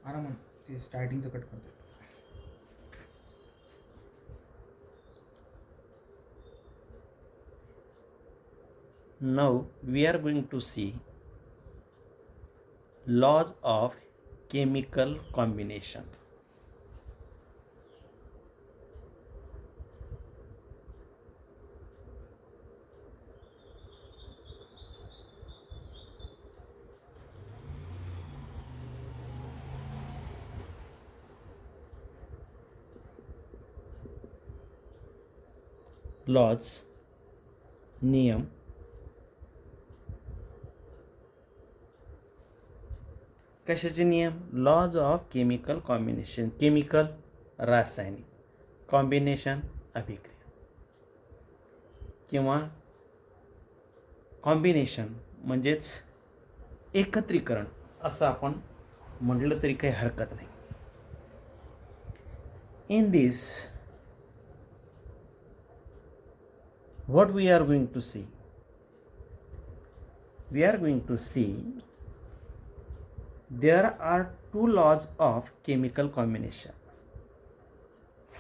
आरामात ते स्टार्टिंगचं कट करतो. Now we are going to see laws of chemical combination. Laws, नियम, कशाचे नियम? Laws of chemical combination. Chemical रासायनिक, कॉम्बिनेशन अभिक्रिया, किंवा कॉम्बिनेशन म्हणजेच एकत्रीकरण असं आपण म्हटलं तरी काही हरकत नाही. In this what we are going to see? We are going to see there are two laws of chemical combination.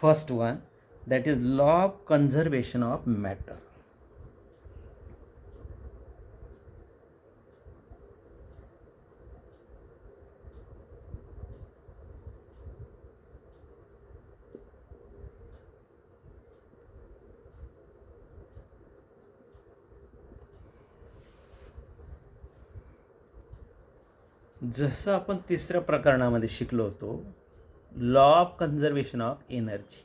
First one, that is law of conservation of matter. जसं आपण तिसऱ्या प्रकरणामध्ये शिकलो होतो, law of conservation of energy,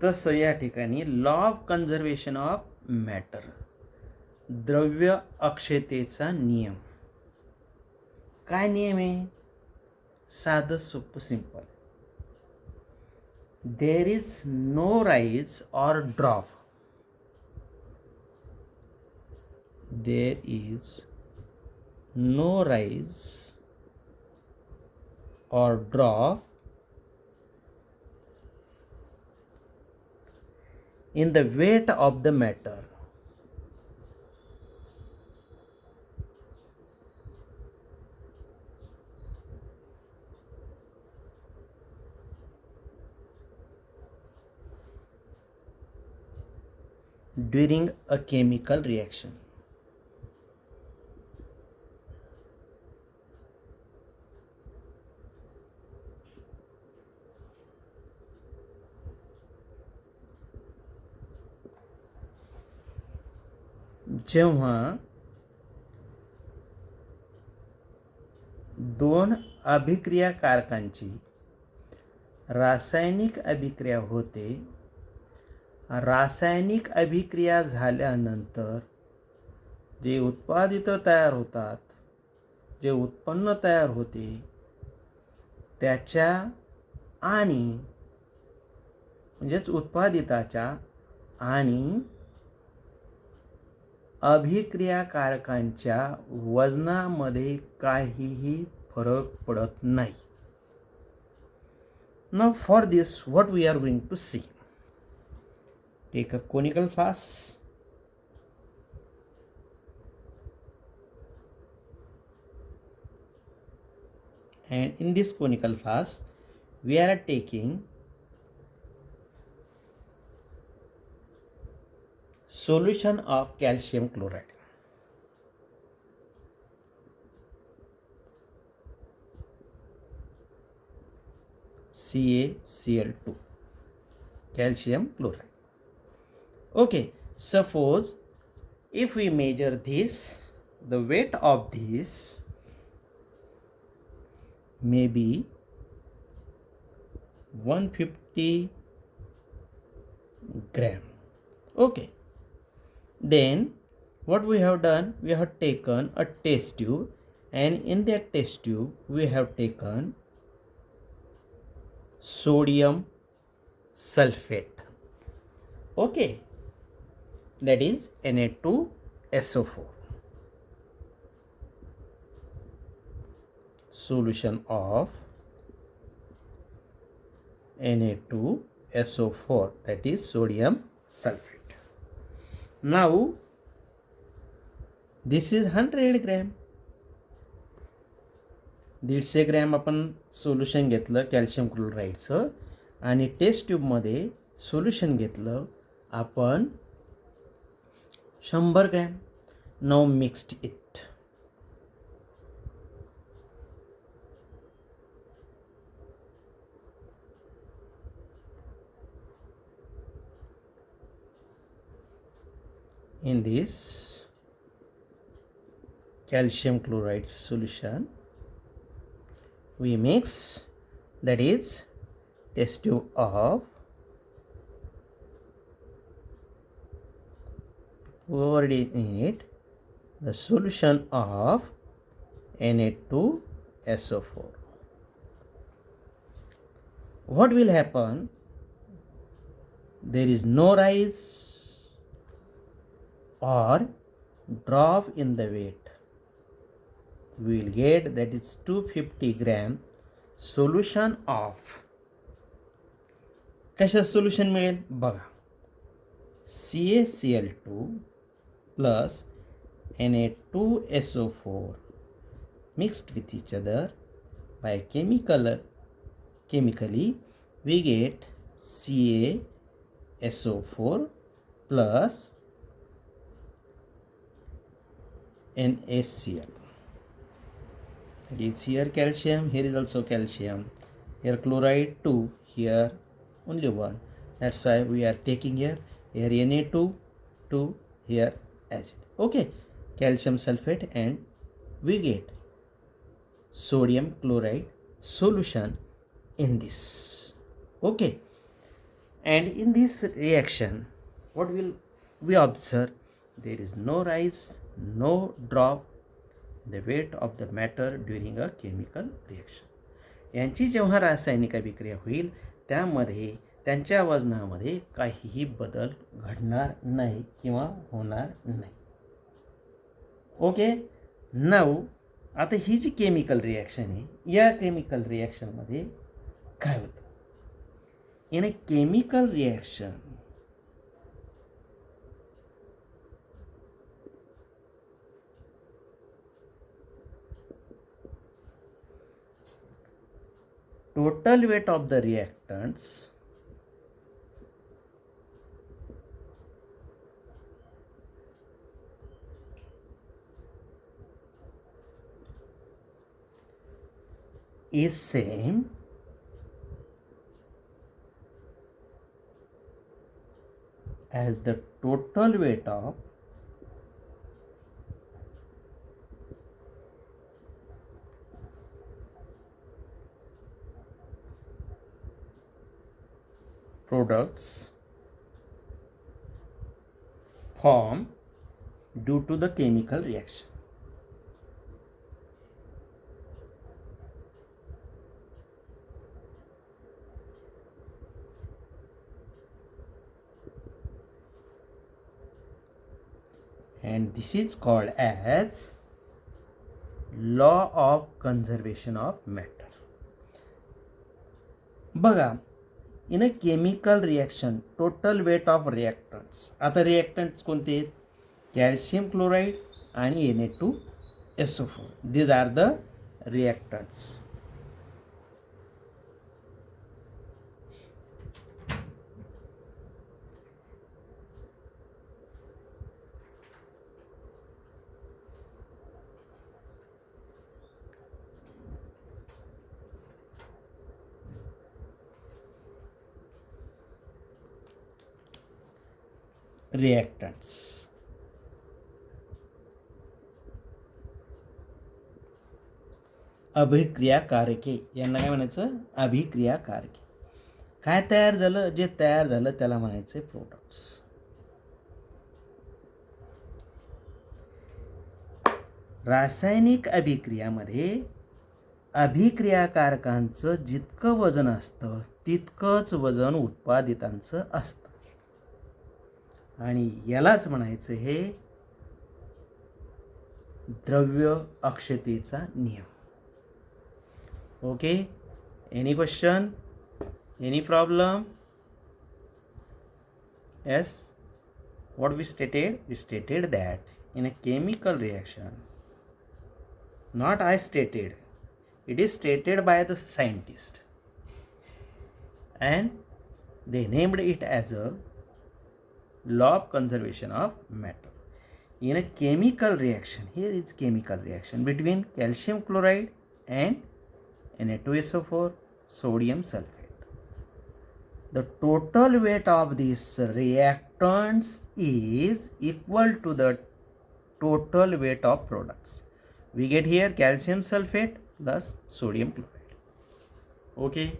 तसं या ठिकाणी law of conservation of matter, द्रव्य अक्षयतेचा नियम. काय नियम आहे? साधं सोपं simple. There is no rise or drop. देर इज no rise or drop in the weight of the matter during a chemical reaction. जेव्हा दोन अभिक्रियाकारकांची रासायनिक अभिक्रिया होते, रासायनिक अभिक्रिया झाल्यानंतर जे उत्पादित तयार होतात, जे उत्पन्न तयार होते, त्याच्या आणि म्हणजेच उत्पादिताच्या आणि अभिक्रियाकारकांच्या वजनामध्ये काहीही फरक पडत नाही. Now for this what we are going to see, take a conical flask and in this conical flask we are taking solution of calcium chloride. CaCl2, calcium chloride. Okay, suppose if we measure this, the weight of this may be 150 gram. Okay, then what we have done, we have taken a test tube, and in that test tube we have taken sodium sulfate. Okay, that is Na2SO4. Solution of Na2SO4, that is sodium sulfate. Now this is 100 gram. 150 gram आपण solution घेतलं calcium क्लोराईडचं आणि test ट्यूबमध्ये solution घेतलं आपण 100 gram. Now mixed it. In this calcium chloride solution we mix, that is test tube of, poured in it the solution of Na2SO4. What will happen? There is no rise or drop in the weight. We will get, that is 250 gram solution of. कशा solution मिळेल बघा. CaCl2 plus Na2SO4 mixed with each other by chemically we get CaSO4 plus NaCl. It is here calcium, here is also calcium, here chloride 2, here only 1. That's why we are taking here Na2, 2, here acid. Okay, calcium sulfate, and we get sodium chloride solution in this. Okay, and in this reaction what will we observe? There is no rise, no drop the weight of the matter during a chemical reaction. यांची जेव्हा रासायनिक अभिक्रिया होईल त्यामध्ये त्यांच्या वजनामध्ये काहीही बदल घडणार नाही किंवा होणार नाही. ओके, नाऊ आता ही जी केमिकल रिॲक्शन आहे या केमिकल रिॲक्शनमध्ये काय होतं? In a chemical reaction total weight of the reactants is same as the total weight of products formed due to the chemical reaction. And this is called as law of conservation of matter. बघा, in a chemical reaction total weight of reactants. आता reactants कोणते आहेत? Calcium chloride आणि Na2SO4. These are the reactants. Reactants. अभिक्रियाकारके यांना काय म्हणायचं? अभिक्रियाकारके. काय तयार झालं? जे तयार झालं त्याला म्हणायचे प्रोडक्ट्स. रासायनिक अभिक्रियामध्ये अभिक्रियाकारकांचं जितकं वजन असतं तितकंच वजन उत्पादितांचं असतं आणि यालाच म्हणायचं हे द्रव्य अक्षतेचा नियम. Okay, any question, any problem? Yes, what we stated? We stated that in a chemical reaction, not I stated, It is stated by the scientist, and they named it as a law of conservation of matter. In a chemical reaction, here is chemical reaction between calcium chloride and Na2SO4 sodium sulfate. The total weight of these reactants is equal to the total weight of products. We get here calcium sulfate plus sodium chloride. Okay.